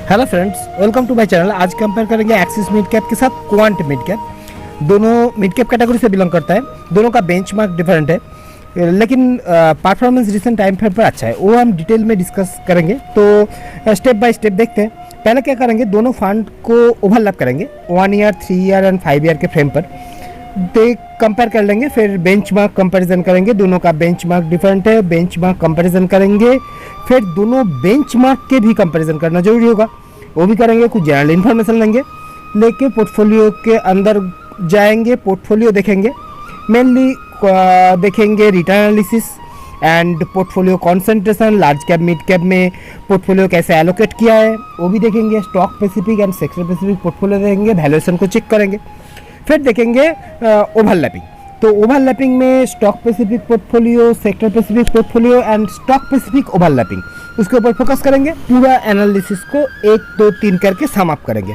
Hello friends, welcome to my channel. आज compare करेंगे Axis mid cap के साथ क्वांट मिड कैप। दोनों मिड कैप कैटेगरी से बिलोंग करता है। दोनों का बेंचमार्क डिफरेंट है, लेकिन परफॉर्मेंस रिसेंट टाइम फ्रेम पर अच्छा है। वो हम डिटेल में डिस्कस करेंगे, तो स्टेप बाय स्टेप देखते हैं। पहले क्या करेंगे, दोनों फंड को ओवरलैप करेंगे 1 ईयर, 3 ईयर एंड 5 ईयर के फ्रेम पर कंपेयर कर लेंगे। फिर बेंचमार्क कंपैरिजन करेंगे। दोनों का बेंचमार्क डिफरेंट है, बेंचमार्क कंपैरिजन करेंगे। फिर दोनों बेंचमार्क के भी कंपैरिजन करना जरूरी होगा, वो भी करेंगे। कुछ जनरल इन्फॉर्मेशन लेके पोर्टफोलियो के अंदर जाएंगे, पोर्टफोलियो देखेंगे। मेनली देखेंगे return analysis and portfolio concentration, large cap mid cap में पोर्टफोलियो कैसे एलोकेट किया है वो भी देखेंगे। Stock specific and sector specific portfolio देखेंगे, वैल्यूएशन को चेक करेंगे। फिर देखेंगे ओवरलैपिंग। तो ओवरलैपिंग में stock specific portfolio, sector specific portfolio and stock specific overlapping, उसके ऊपर फोकस करेंगे। पूरा एनालिसिस को 1, 2, 3 करके सम अप करेंगे।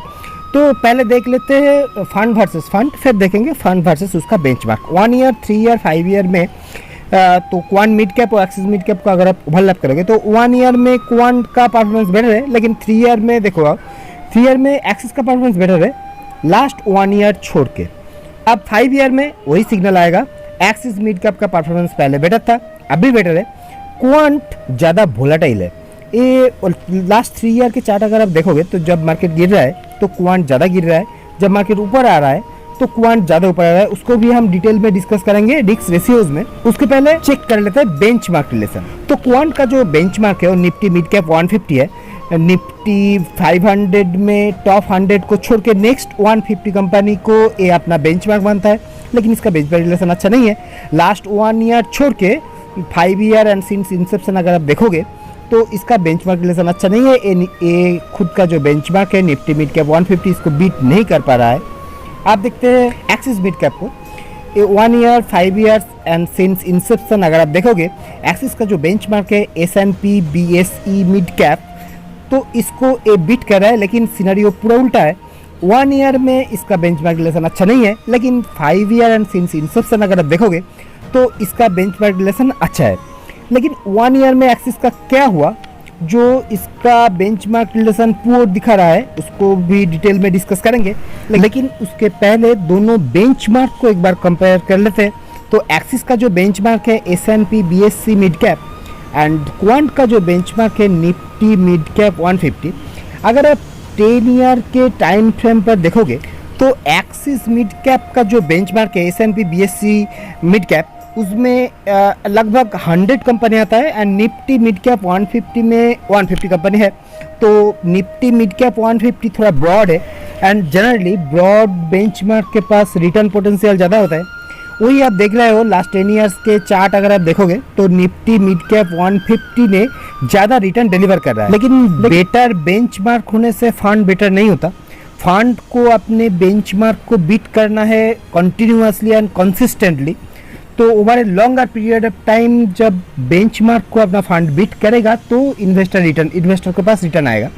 तो पहले देख लेते हैं फंड वर्सेस फंड, फिर देखेंगे फंड वर्सेस उसका बेंचमार्क। 1 ईयर, 3 ईयर, 5 ईयर में तो क्वांट मिड कैप और एक्सिस मिड कैप का अगर आप ओवरलैप करेंगे तो 1 ईयर में क्वांट का परफॉर्मेंस बेटर है, लेकिन 3 ईयर में देखो आप 3 ईयर में एक्सिस का परफॉर्मेंस बेटर है लास्ट 1 ईयर छोड़ के। अब 5 ईयर में वही सिग्नल आएगा, एक्सिस मिड कैप का परफॉर्मेंस पहले बेटर था, अब भी बेटर है। क्वांट ज़्यादा वोलेटाइल है। ये लास्ट 3 ईयर के चार्ट अगर आप देखोगे तो जब मार्केट गिर रहा है तो क्वांट ज़्यादा गिर रहा है, जब मार्केट ऊपर आ रहा है तो क्वांट ज़्यादा ऊपर आ रहा है। उसको भी हम डिटेल में डिस्कस करेंगे रिस्क रेशियोज में। उसके पहले चेक कर लेते हैं बेंचमार्क रिलेशन। तो क्वांट का जो बेंचमार्क है वो निफ्टी मिड कैप 150 है। निफ्टी 500 में टॉप 100 को छोड़ के नेक्स्ट 150 कंपनी को ये अपना बेंचमार्क मानता है, लेकिन इसका बेंचमार्क रिलेशन अच्छा नहीं है। लास्ट 1 ईयर छोड़ के 5 ईयर एंड सिंस इंसेप्शन अगर आप देखोगे तो इसका बेंचमार्क रिलेशन अच्छा नहीं है। ये खुद का जो बेंचमार्क है निफ्टी मिड कैप 150, इसको बीट नहीं कर पा रहा है। आप देखते हैं एक्सिस मिड कैप को, 1 year, 5 years and since Inception अगर आप देखोगे, एक्सिस का जो बेंचमार्क है S&P BSE मिड कैप, तो इसको ये बीट कर रहा है, लेकिन सिनेरियो पूरा उल्टा है। 1 ईयर में इसका बेंचमार्क रिलेशन अच्छा नहीं है, लेकिन 5 ईयर एंड सिंस इंसेप्शन अगर आप देखोगे तो इसका बेंचमार्क रिलेशन अच्छा है। लेकिन 1 ईयर में एक्सिस का क्या हुआ जो इसका बेंचमार्क रिलेशन पुअर दिखा रहा है, उसको भी डिटेल में डिस्कस करेंगे। लेकिन उसके पहले दोनों बेंचमार्क को एक बार कंपेयर कर लेते हैं। तो एक्सिस का जो बेंचमार्क है S&P BSE mid cap and quant का जो बेंचमार्क है निफ्टी मिड कैप 150। अगर आप 10 ईयर के टाइम फ्रेम पर देखोगे तो एक्सिस मिड कैप का जो बेंचमार्क है S&P BSE मिड कैप, उसमें लगभग 100 कंपनी आता है एंड निफ्टी मिड कैप 150 में 150 कंपनी है। तो निफ्टी मिड कैप 150 थोड़ा ब्रॉड है एंड जनरली ब्रॉड बेंचमार्क के पास रिटर्न पोटेंशियल ज़्यादा होता है। वही आप देख रहे हो लास्ट 10 ईयर्स के चार्ट अगर आप देखोगे तो निफ्टी मिड कैप 150 ने ज़्यादा रिटर्न डिलीवर कर रहा है। लेकिन बेटर बेंचमार्क होने से फंड बेटर नहीं होता। फंड को अपने बेंचमार्क को बीट करना है कंटिन्यूअसली एंड कंसिस्टेंटली। तो over a longer period of time जब बेंचमार्क को अपना फंड बीट करेगा तो इन्वेस्टर के पास रिटर्न आएगा।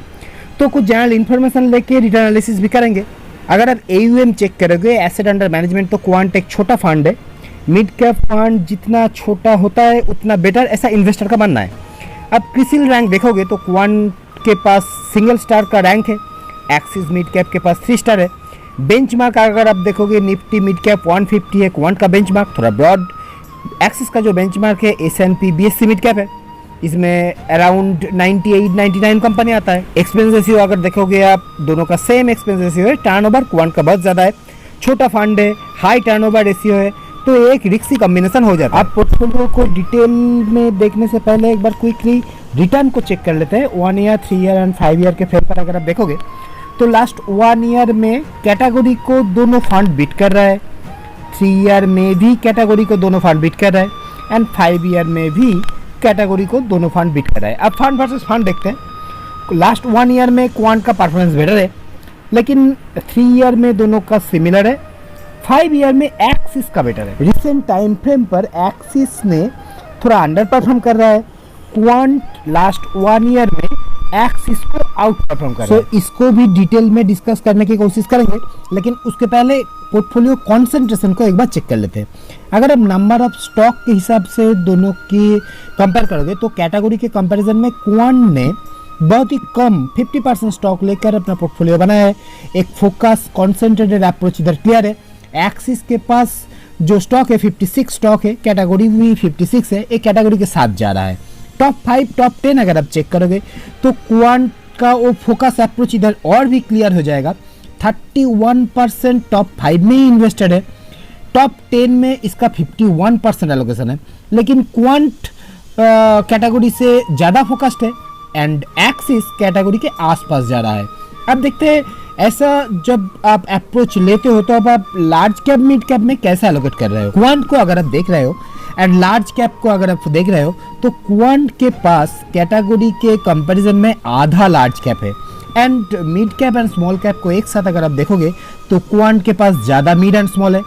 तो कुछ जनरल इन्फॉर्मेशन लेके रिटर्न एनालिसिस भी करेंगे। अगर आप AUM चेक करोगे, एसेट अंडर मैनेजमेंट, तो क्वांट एक छोटा फंड है। मिड कैप फंड जितना छोटा होता है उतना बेटर, ऐसा इन्वेस्टर का मानना है। अब क्रिसिल रैंक देखोगे तो क्वांट के पास सिंगल स्टार का रैंक है, एक्सिस मिड कैप के पास 3 स्टार है। बेंचमार्क अगर आप देखोगे निफ्टी मिड कैप 150 है, क्वांट का बेंचमार्क थोड़ा ब्रॉड। एक्सिस का जो बेंचमार्क है S&P BSE मिड कैप है, इसमें अराउंड 98-99 कंपनी आता है। एक्सपेंस रेशियो अगर देखोगे आप, दोनों का सेम एक्सपेंस रेशियो है। टर्नओवर क्वांट का बहुत ज़्यादा है, छोटा फंड है, हाई टर्नओवर रेशियो है, तो एक रिक्सी कॉम्बिनेशन हो जाता है। आप पोर्टफोलियो को डिटेल में देखने से पहले एक बार क्विकली रिटर्न को चेक कर लेते हैं। 1 ईयर, 3 ईयर एंड 5 ईयर के फ्रेम पर अगर आप देखोगे तो लास्ट 1 ईयर में कैटेगरी को दोनों फंड बीट कर रहा है, 3 ईयर में भी कैटेगरी को दोनों फंड बीट कर रहा है एंड 5 ईयर में भी कैटेगरी को दोनों फंड बीट कर रहा है। अब फंड वर्सेस फंड देखते हैं। लास्ट 1 ईयर में क्वांट का परफॉर्मेंस बेटर है, लेकिन 3 ईयर में दोनों का सिमिलर है, 5 ईयर में एक्सिस का बेटर है। रिसेंट टाइम फ्रेम पर एक्सिस ने थोड़ा अंडर परफॉर्म कर रहा है, क्वांट लास्ट 1 ईयर में एक्सिस को आउट परफॉर्म कर रहा है। तो इसको भी डिटेल में डिस्कस करने की कोशिश करेंगे, लेकिन उसके पहले पोर्टफोलियो कॉन्सेंट्रेशन को एक बार चेक कर लेते हैं। अगर आप नंबर ऑफ स्टॉक के हिसाब से दोनों की कंपेयर करोगे तो कैटेगरी के कंपैरिजन में क्वांट ने बहुत ही कम 50% स्टॉक लेकर अपना पोर्टफोलियो बनाया है। एक फोकस कॉन्सेंट्रेटेड अप्रोच इधर क्लियर है। एक्सिस के पास जो स्टॉक है 56 स्टॉक है, कैटेगरी भी 56 है, एक कैटेगरी के साथ जा रहा है। टॉप 5 टॉप 10 अगर आप चेक करोगे तो क्वांट का वो फोकस अप्रोच इधर और भी क्लियर हो जाएगा। 31% टॉप 5 में ही इन्वेस्टेड है, टॉप 10 में इसका 51% एलोकेशन है, लेकिन क्वांट कैटेगरी से ज़्यादा फोकस्ड है एंड एक्सिस कैटेगरी के आसपास जा रहा है। अब देखते हैं ऐसा जब आप अप्रोच लेते हो तो अब आप लार्ज कैप मिड कैप में कैसे एलोकेट कर रहे हो। क्वांट को अगर आप देख रहे हो एंड लार्ज कैप को अगर आप देख रहे हो तो क्वांट के पास कैटेगरी के कंपैरिजन में आधा लार्ज कैप है and mid cap and small cap को एक साथ अगर आप देखोगे तो क्वांट के पास ज़्यादा मिड एंड स्मॉल है।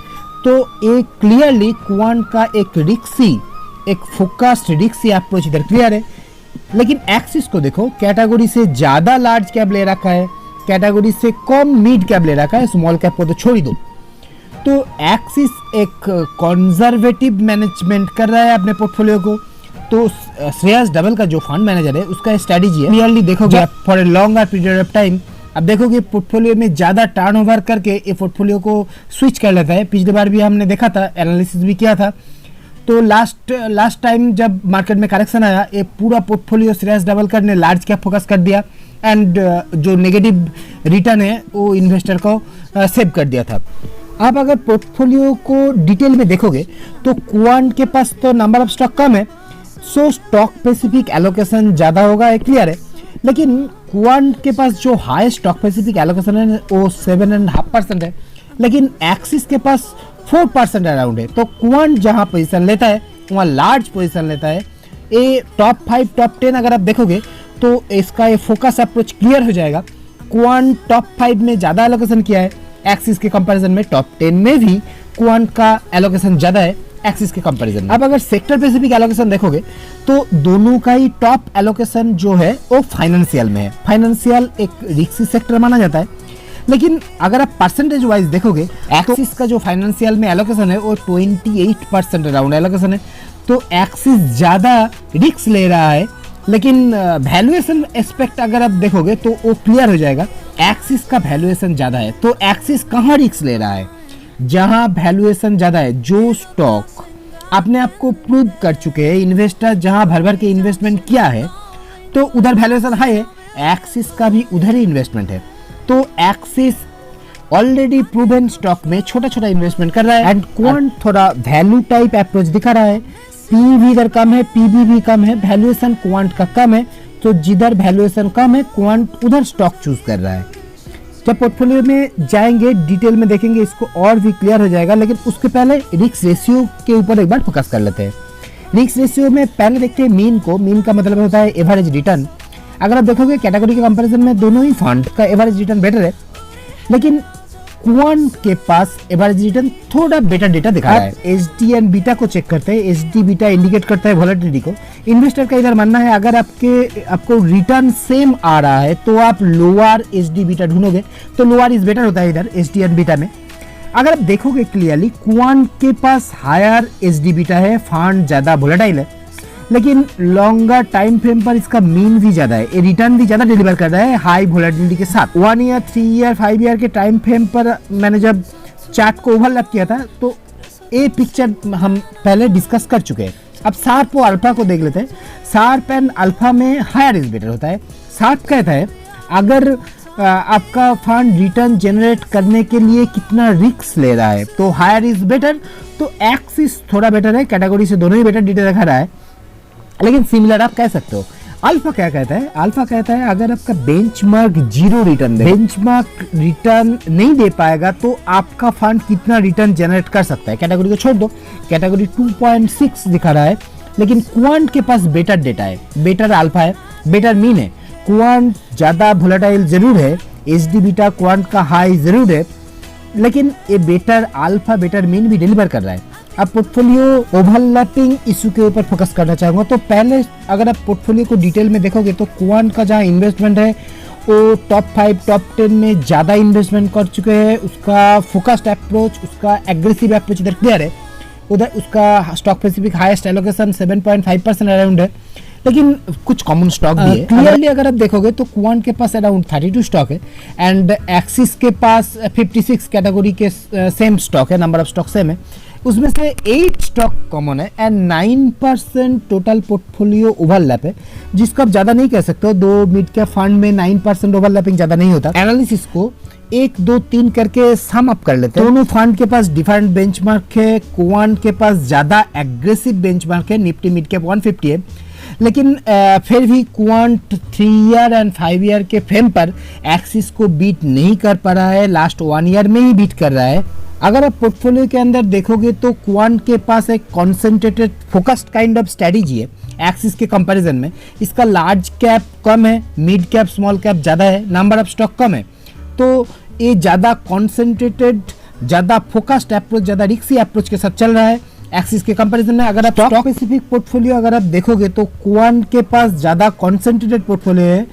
तो एक क्लियरली क्वांट का एक फोकस्ड रिक्सी अप्रोच इधर क्लियर है। लेकिन एक्सिस को देखो, कैटेगरी से ज़्यादा लार्ज कैप ले रखा है, कैटेगरी से कम मिड कैप ले रखा है, स्मॉल कैप को तो छोड़ ही दो। तो एक्सिस एक कंजर्वेटिव मैनेजमेंट कर रहा है अपने पोर्टफोलियो को। तो श्रेयस डबल का जो फंड मैनेजर है उसका स्ट्रेटजी है, क्लियरली देखोगे for a longer period of time अब देखोगे पोर्टफोलियो में ज़्यादा टर्नओवर करके ये पोर्टफोलियो को स्विच कर लेता है। पिछली बार भी हमने देखा था, एनालिसिस भी किया था। तो लास्ट टाइम जब मार्केट में करेक्शन आया, ये पूरा पोर्टफोलियो श्रेयस डबलकर ने लार्ज कैप फोकस कर दिया एंड जो नेगेटिव रिटर्न है वो इन्वेस्टर को सेव कर दिया था। आप अगर पोर्टफोलियो को डिटेल में देखोगे तो क्वांट के पास तो नंबर ऑफ स्टॉक कम है, सो स्टॉक स्पेसिफिक एलोकेशन ज़्यादा होगा, है क्लियर है। लेकिन क्वांट के पास जो हाई स्टॉक स्पेसिफिक एलोकेशन है वो 7.5% है, लेकिन एक्सिस के पास 4% अराउंड है। तो क्वांट जहाँ पोजीशन लेता है वहाँ लार्ज पोजीशन लेता है। ये टॉप 5 टॉप 10 अगर आप देखोगे तो इसका ये फोकस अप्रोच क्लियर हो जाएगा। क्वांट टॉप 5 में ज़्यादा एलोकेशन किया है एक्सिस के कंपैरिजन में, टॉप 10 में भी क्वांट का एलोकेशन ज़्यादा है एक्सिस के कंपैरिजन में। अब अगर सेक्टर स्पेसिफिक एलोकेशन देखोगे तो दोनों का ही टॉप एलोकेशन जो है वो फाइनेंशियल में है। फाइनेंशियल एक रिस्की सेक्टर माना जाता है, लेकिन अगर आप परसेंटेज वाइज देखोगे एक्सिस का जो फाइनेंशियल में एलोकेशन है वो 28% अराउंड एलोकेशन है। तो एक्सिस ज़्यादा रिस्क ले रहा है, लेकिन वैल्यूएशन एस्पेक्ट अगर आप देखोगे तो वो क्लियर हो जाएगा, एक्सिस का वैल्यूएशन ज़्यादा है। तो एक्सिस कहाँ रिस्क ले रहा है? जहाँ वैल्यूएशन ज़्यादा है, जो स्टॉक अपने आप को प्रूव कर चुके हैं, इन्वेस्टर जहाँ भर भर के इन्वेस्टमेंट किया है तो उधर वैल्यूएशन हाई है, एक्सिस का भी उधर ही इन्वेस्टमेंट है। तो एक्सिस ऑलरेडी प्रूवन स्टॉक में छोटा छोटा इन्वेस्टमेंट कर रहा है एंड क्वांट थोड़ा वैल्यू टाइप अप्रोच दिखा रहा है। पी भी इधर कम है, पीबी भी कम है, वैल्यूएशन क्वांट का कम है। तो जिधर वैल्यूएशन कम है क्वांट उधर स्टॉक चूज कर रहा है। जब पोर्टफोलियो में जाएंगे डिटेल में देखेंगे इसको और भी क्लियर हो जाएगा, लेकिन उसके पहले रिस्क रेशियो के ऊपर एक बार फोकस कर लेते हैं। रिस्क रेशियो में पहले देखते हैं मीन को। मीन का मतलब होता है एवरेज रिटर्न। अगर आप देखोगे कैटेगरी के कंपैरिजन में दोनों ही फंड का एवरेज रिटर्न बेटर है, लेकिन क्वांट के पास एवरेज रिटर्न थोड़ा बेटर डेटा दिखा रहा है। एचडी एंड बीटा को चेक करते हैं। एचडी बीटा इंडिकेट करता है वॉलेटिलिटी को। इन्वेस्टर का इधर मानना है अगर आपको रिटर्न सेम आ रहा है तो आप लोअर एचडी बीटा ढूंढोगे, तो लोअर इज बेटर होता है इधर एचडी एंड बीटा में। अगर आप देखोगे क्लियरली क्वांट के पास हायर एचडी बीटा है, फंड ज़्यादा वोलेटाइल है, लेकिन लॉन्गर टाइम फ्रेम पर इसका मीन भी ज़्यादा है, ये रिटर्न भी ज़्यादा डिलीवर कर रहा है हाई वोलेटिलिटी के साथ। 1 ईयर 3 ईयर 5 ईयर के टाइम फ्रेम पर मैंने जब चार्ट को ओवरलैप किया था तो ये पिक्चर हम पहले डिस्कस कर चुके हैं। अब शार्प और अल्फा को देख लेते हैं। शार्प एंड अल्फा में हायर इज बेटर होता है। शार्प कहता है अगर आपका फंड रिटर्न जनरेट करने के लिए कितना रिस्क ले रहा है तो हायर इज बेटर। तो एक्सिस थोड़ा बेटर है, कैटेगरी से दोनों ही बेटर डिटेल दिखा रहा है, लेकिन सिमिलर आप कह सकते हो। अल्फा क्या कहता है? अल्फा कहता है अगर आपका बेंचमार्क 0 रिटर्न दे, बेंचमार्क रिटर्न नहीं दे पाएगा तो आपका फंड कितना रिटर्न जनरेट कर सकता है। कैटेगरी को छोड़ दो, कैटेगरी 2.6 दिखा रहा है, लेकिन क्वांट के पास बेटर डेटा है, बेटर अल्फा है, बेटर मीन है। क्वांट ज़्यादा वोलेटाइल जरूर है, एचडी बीटा क्वांट का हाई जरूर है, लेकिन ये बेटर अल्फा बेटर मीन भी डिलीवर कर रहा है। अब पोर्टफोलियो ओवरलैपिंग इशू के ऊपर फोकस करना चाहूँगा। तो पहले अगर आप पोर्टफोलियो को डिटेल में देखोगे तो क्वांट का जहाँ इन्वेस्टमेंट है वो टॉप 5 टॉप 10 में ज़्यादा इन्वेस्टमेंट कर चुके हैं। उसका फोकस्ड अप्रोच, उसका एग्रेसिव अप्रोच इधर क्लियर है। उधर उसका stock specific highest allocation 7.5% around है, लेकिन कुछ कॉमन स्टॉक भी है। क्लियरली अगर आप देखोगे तो क्वांट के पास अराउंड 32 स्टॉक है एंड एक्सिस के पास 56 कैटेगरी के सेम स्टॉक है, नंबर ऑफ स्टॉक सेम है। उसमें से 8 स्टॉक कॉमन है एंड 9% टोटल पोर्टफोलियो ओवरलैप है, जिसको आप ज़्यादा नहीं कह सकते हो। दो मिड कैप फंड में 9% ओवरलैपिंग ज़्यादा नहीं होता। एनालिसिस को 1, 2, 3 करके सम अप कर लेते हैं। दोनों फंड के पास डिफरेंट बेंचमार्क है। क्वांट के पास ज़्यादा एग्रेसिव बेंचमार्क है, निफ्टी मिड कैप 150 है, लेकिन फिर भी क्वांट 3 ईयर एंड 5 ईयर के फ्रेम पर एक्सिस को बीट नहीं कर पा रहा है, लास्ट 1 ईयर में ही बीट कर रहा है। अगर आप पोर्टफोलियो के अंदर देखोगे तो क्वांट के पास एक concentrated focused kind of strategy है एक्सिस के कंपैरिजन में। इसका लार्ज कैप कम है, मिड कैप स्मॉल कैप ज़्यादा है, नंबर ऑफ स्टॉक कम है, तो ये ज़्यादा कॉन्सेंट्रेटेड, ज़्यादा फोकस्ड अप्रोच, ज़्यादा रिस्की अप्रोच के साथ चल रहा है एक्सिस के कंपैरिजन में। अगर आप स्टॉक स्पेसिफिक पोर्टफोलियो अगर आप देखोगे तो क्वांट के पास ज़्यादा कॉन्सेंट्रेटेड पोर्टफोलियो है,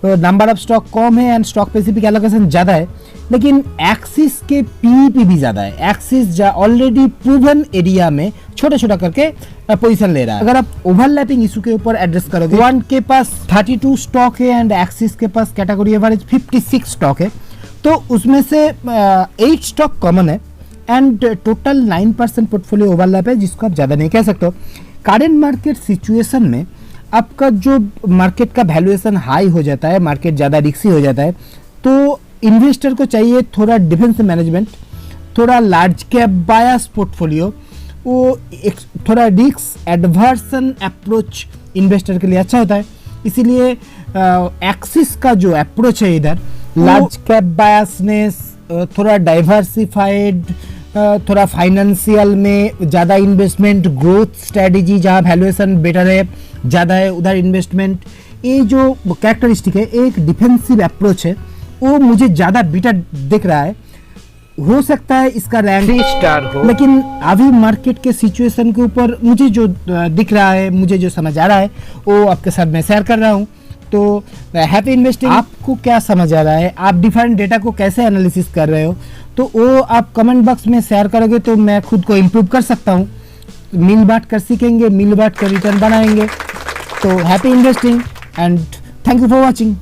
नंबर ऑफ स्टॉक कम है एंड स्टॉक स्पेसिफिक एलोकेशन ज़्यादा है, लेकिन एक्सिस के पीईपी भी ज़्यादा है। एक्सिस ऑलरेडी प्रूवन एरिया में छोटा छोटा करके पोजीशन ले रहा है। अगर आप ओवरलैपिंग इशू के ऊपर एड्रेस करोगे, क्वांट के पास 32 स्टॉक है एंड एक्सिस के पास कैटेगरी एवरेज 56 स्टॉक है, तो उसमें से 8 स्टॉक कॉमन है एंड टोटल 9% पोर्टफोलियो ओवरलैप है, जिसको आप ज़्यादा नहीं कह सकते हो। करेंट मार्केट सिचुएशन में आपका जो मार्केट का वैल्यूएशन हाई हो जाता है, मार्केट ज़्यादा रिस्की हो जाता है, तो इन्वेस्टर को चाहिए थोड़ा डिफेंसिव मैनेजमेंट, थोड़ा लार्ज कैप बायस पोर्टफोलियो, वो एक थोड़ा रिस्क एडवर्सन अप्रोच इन्वेस्टर के लिए अच्छा होता है। इसीलिए एक्सिस का जो अप्रोच है इधर लार्ज कैप बायसनेस, थोड़ा डाइवर्सिफाइड, थोड़ा फाइनेंशियल में ज़्यादा इन्वेस्टमेंट, ग्रोथ स्ट्रेटजी जहाँ वैल्यूएशन बेटर है ज़्यादा है उधर इन्वेस्टमेंट, ये जो कैरेक्टरिस्टिक है एक डिफेंसिव अप्रोच है, वो मुझे ज़्यादा बेटर दिख रहा है। हो सकता है इसका रैंक 3 स्टार हो, लेकिन अभी मार्केट के सिचुएशन के ऊपर मुझे जो दिख रहा है, मुझे जो समझ आ रहा है, वो आपके साथ मैं शेयर कर रहा हूँ। तो हैप्पी इन्वेस्टिंग। आपको क्या समझ आ रहा है, आप डिफरेंट डेटा को कैसे एनालिसिस कर रहे हो, तो वो आप कमेंट बॉक्स में शेयर करोगे तो मैं खुद को इम्प्रूव कर सकता हूँ। मिल बांट कर सीखेंगे, मिल बांट कर रिटर्न बनाएंगे। तो happy investing and thank you for watching.